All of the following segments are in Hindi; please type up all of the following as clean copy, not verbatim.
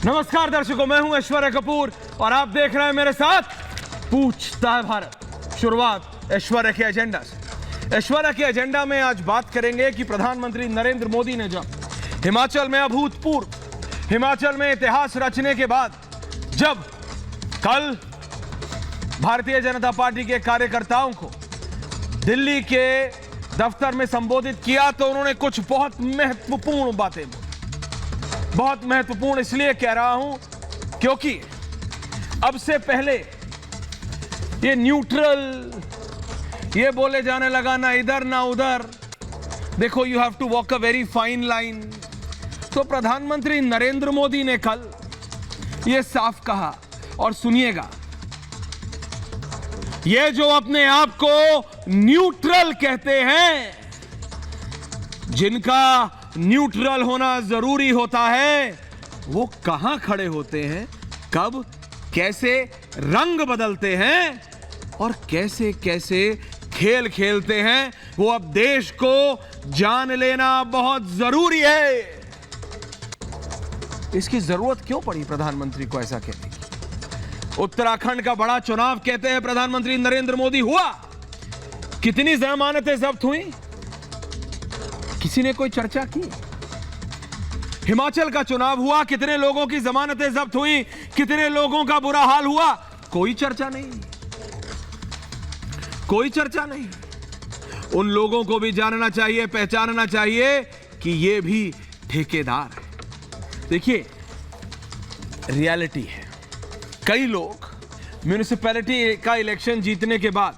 नमस्कार दर्शकों, मैं हूं ऐश्वर्या कपूर और आप देख रहे हैं मेरे साथ पूछता है भारत। शुरुआत ऐश्वर्या के एजेंडा से। ऐश्वर्या के एजेंडा में आज बात करेंगे कि प्रधानमंत्री नरेंद्र मोदी ने जब हिमाचल में अभूतपूर्व, हिमाचल में इतिहास रचने के बाद जब कल भारतीय जनता पार्टी के कार्यकर्ताओं को दिल्ली के दफ्तर में संबोधित किया तो उन्होंने कुछ बहुत महत्वपूर्ण बातें बोली। बहुत महत्वपूर्ण इसलिए कह रहा हूं क्योंकि अब से पहले ये न्यूट्रल, ये बोले जाने लगा ना इधर ना उधर, देखो you have to walk a very fine line. तो प्रधानमंत्री नरेंद्र मोदी ने कल ये साफ कहा और सुनिएगा, ये जो अपने आप को न्यूट्रल कहते हैं, जिनका न्यूट्रल होना जरूरी होता है, वो कहां खड़े होते हैं, कब कैसे रंग बदलते हैं और कैसे कैसे खेल खेलते हैं, वो अब देश को जान लेना बहुत जरूरी है। इसकी जरूरत क्यों पड़ी प्रधानमंत्री को ऐसा कहने की? उत्तराखंड का बड़ा चुनाव कहते हैं प्रधानमंत्री नरेंद्र मोदी हुआ, कितनी जमानतें जब्त हुई, किसी ने कोई चर्चा की? हिमाचल का चुनाव हुआ, कितने लोगों की जमानतें जब्त हुई, कितने लोगों का बुरा हाल हुआ, कोई चर्चा नहीं, कोई चर्चा नहीं। उन लोगों को भी जानना चाहिए, पहचानना चाहिए कि ये भी ठेकेदार है। देखिए रियलिटी है, कई लोग म्युनिसिपैलिटी का इलेक्शन जीतने के बाद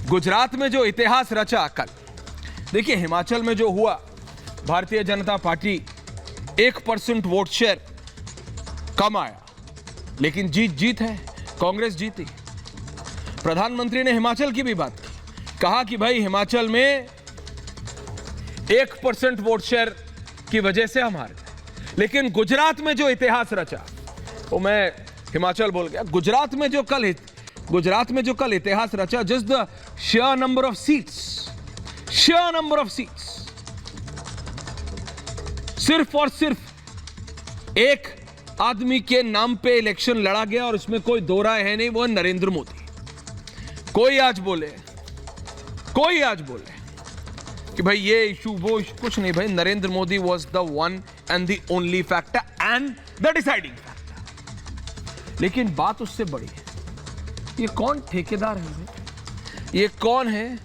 गुजरात में जो इतिहास रचा कल, देखिए हिमाचल में जो हुआ, Bharatiya Janata party 1% vote share कम आया, लेकिन जीत है, कांग्रेस जीती। प्रधानमंत्री ने हिमाचल की भी बात की, कहा कि भाई हिमाचल में 1% वोट शेयर की वजह से हम हार गए, लेकिन गुजरात में जो इतिहास रचा, वो मैं हिमाचल बोल गया, गुजरात में जो कल इतिहास रचा, just the share number of seats, सिर्फ और सिर्फ एक आदमी के नाम पे इलेक्शन लड़ा गया और उसमें कोई दो राय है नहीं, वो है नरेंद्र मोदी। कोई आज बोले कि भाई ये इशू वो इशू, कुछ नहीं भाई, Narendra Modi was the one and the only factor and the deciding factor. लेकिन बात उससे बड़ी है, ये कौन ठेकेदार है? ये कौन है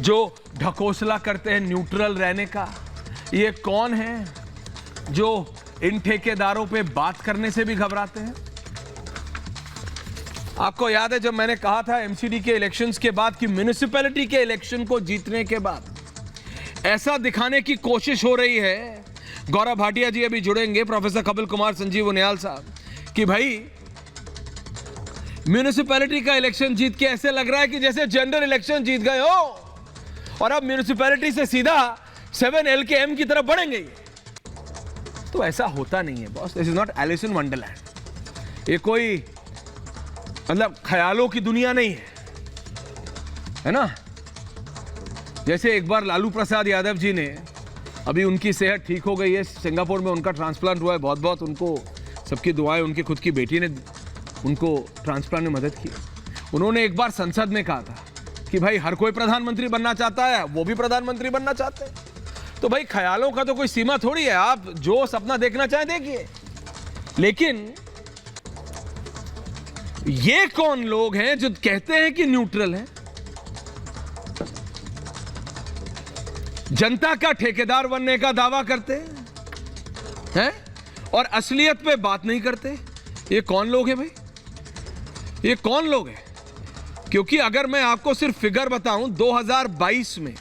जो ढकोसला करते हैं न्यूट्रल रहने का? ये कौन है जो इन ठेकेदारों पे बात करने से भी घबराते हैं? आपको याद है जब मैंने कहा था एमसीडी के इलेक्शंस के बाद कि म्युनिसिपैलिटी के इलेक्शन को जीतने के बाद ऐसा दिखाने की कोशिश हो रही है, गौरव भाटिया जी अभी जुड़ेंगे, प्रोफेसर कपिल कुमार, संजीव उनियाल साहब, कि भाई म्युनिसिपैलिटी का इलेक्शन जीत के ऐसे लग रहा है कि जैसे जनरल इलेक्शन जीत गए हो और अब म्युनिसिपैलिटी से सीधा 7 LKM की तरफ बढ़ेंगे। तो ऐसा होता नहीं है boss, this is not Alice in Wonderland. ये कोई मतलब ख्यालों की दुनिया नहीं है ना? जैसे एक बार लालू प्रसाद यादव जी ने, अभी उनकी सेहत ठीक हो गई है, सिंगापुर में उनका ट्रांसप्लांट हुआ है, बहुत बहुत उनको सबकी दुआएं, उनकी खुद की बेटी ने उनको ट्रांसप्लांट में मदद की। उन्होंने एक बार संसद में कहा था कि भाई हर कोई प्रधानमंत्री बनना चाहता है, वो भी प्रधानमंत्री बनना चाहते हैं, तो भाई ख्यालों का तो कोई सीमा थोड़ी है, आप जो सपना देखना चाहें देखिए। लेकिन ये कौन लोग हैं जो कहते हैं कि न्यूट्रल हैं? जनता का ठेकेदार बनने का दावा करते हैं और असलियत पे बात नहीं करते। ये कौन लोग हैं भाई? ये कौन लोग हैं? क्योंकि अगर मैं आपको सिर्फ फिगर बताऊं, 2022 में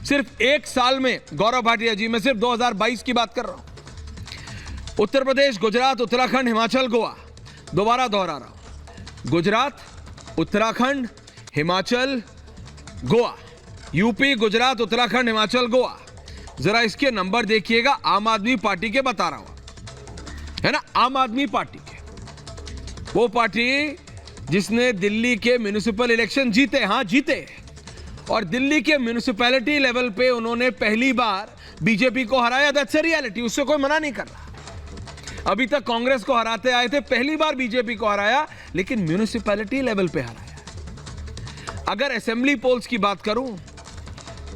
सिर्फ एक साल में, गौरव भाटिया जी, मैं सिर्फ 2022 की बात कर रहा हूं, उत्तर प्रदेश, गुजरात, उत्तराखंड, हिमाचल, गोवा, दोबारा दोहरा रहा हूं, गुजरात, उत्तराखंड, हिमाचल, गोवा, यूपी, गुजरात, उत्तराखंड, हिमाचल, गोवा। जरा इसके नंबर देखिएगा, आम आदमी पार्टी के बता रहा हूं, है ना, आम आदमी पार्टी के, वो पार्टी जिसने दिल्ली के म्युनिसिपल इलेक्शन जीते, हां जीते, और दिल्ली के म्युनिसिपैलिटी लेवल पे उन्होंने पहली बार बीजेपी को हराया, दैट्स अ रियलिटी, उससे कोई मना नहीं कर रहा। अभी तक कांग्रेस को हराते आए थे, पहली बार बीजेपी को हराया, लेकिन म्यूनिसिपैलिटी लेवल पे हराया। अगर असेंबली पोल्स की बात करूं,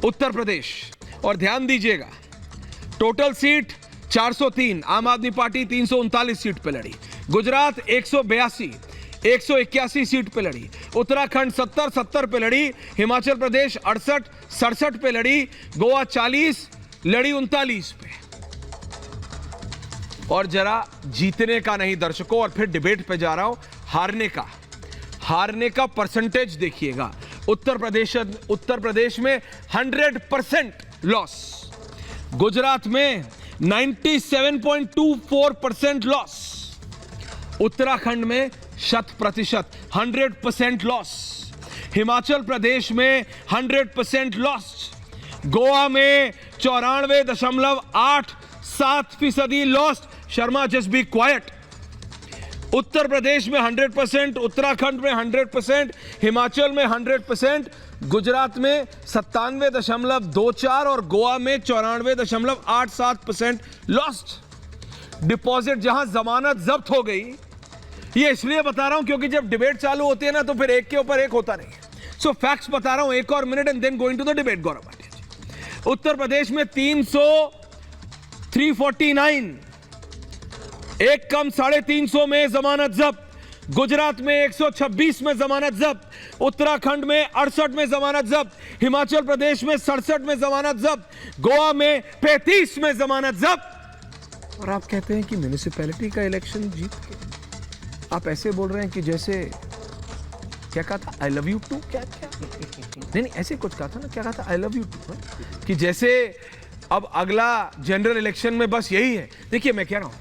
उत्तर प्रदेश, और ध्यान दीजिएगा, टोटल सीट 403, आम आदमी पार्टी 339 सीट पे लड़ी, गुजरात 182, 181 सीट पे लड़ी, उत्तराखंड 70 पे लड़ी, हिमाचल प्रदेश 68 पे लड़ी, गोवा 40 लड़ी 39 पे। और जरा जीतने का नहीं दर्शकों, और फिर डिबेट पे जा रहा हूं, हारने का परसेंटेज देखिएगा। उत्तर प्रदेश में 100% लॉस, गुजरात में 97.24% लॉस, उत्तराखंड में 100% 100% लॉस, हिमाचल प्रदेश में 100% लॉस, गोवा में 94.87% loss. Sharma just be quiet. Uttar Pradesh में 100%, उत्तराखंड में 100%, हिमाचल में 100%, गुजरात में 97.24 और गोवा में 94.87% लॉस्ट। डिपॉजिट जहां जमानत जब्त हो गई, ये इसलिए बता रहा हूं क्योंकि जब डिबेट चालू होती है ना, तो फिर एक के ऊपर एक होता नहीं है। सो फैक्ट्स बता रहा हूं, एक और minute and then going to the debate. Gaurav Bhatia ji, Uttar Pradesh में 349, एक कम 350 में जमानत जब्त, गुजरात में 126 में जमानत जब्त, उत्तराखंड में 68 में जमानत जब्त, हिमाचल प्रदेश में 67 में जमानत जब्त, गोवा में 35 में जमानत जब्त। और आप कहते हैं कि म्युनिसिपैलिटी का इलेक्शन जीत के आप ऐसे बोल रहे हैं कि जैसे क्या कहा था, आई लव यू टू, क्या नहीं ऐसे कुछ कहा था ना, क्या कहा था, आई लव यू टू, कि जैसे अब अगला जनरल इलेक्शन में बस यही है। देखिए मैं कह रहा हूं,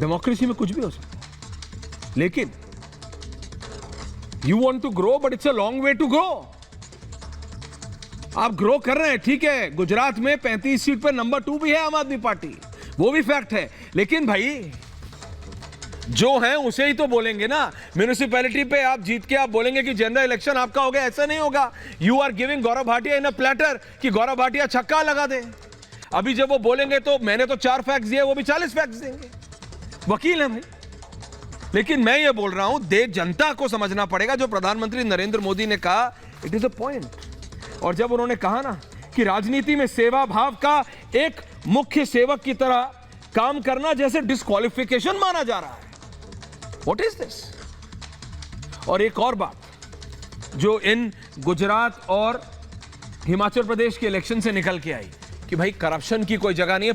डेमोक्रेसी में कुछ भी हो सकता है, लेकिन you want to grow, but it's a long way to grow. आप ग्रो कर रहे हैं, ठीक है, गुजरात में 35 सीट पर नंबर 2 भी है आम आदमी पार्टी, वो भी फैक्ट है, लेकिन भाई जो है उसे ही तो बोलेंगे ना। म्युनिसिपैलिटी पे आप जीत के आप बोलेंगे कि जनरल इलेक्शन आपका हो गया, ऐसा नहीं होगा। You are giving Gaurav Bhatia in a platter कि गौरव भाटिया छक्का लगा दे। अभी जब वो बोलेंगे तो मैंने तो 4 फैक्ट्स दिए, वो भी 40 फैक्ट्स देंगे, वकील है भाई। लेकिन मैं ये बोल रहा हूं, देश जनता को समझना पड़ेगा। जो प्रधानमंत्री नरेंद्र मोदी ने कहा, इट इज अ पॉइंट। और जब उन्होंने कहा ना कि राजनीति में सेवा भाव का एक मुख्य सेवक की तरह काम करना जैसे डिस्क्वालिफिकेशन माना जा रहा है, व्हाट इज दिस। और एक और बात जो इन गुजरात और हिमाचल प्रदेश के इलेक्शन से निकल के आई कि भाई करप्शन की कोई जगह नहीं है।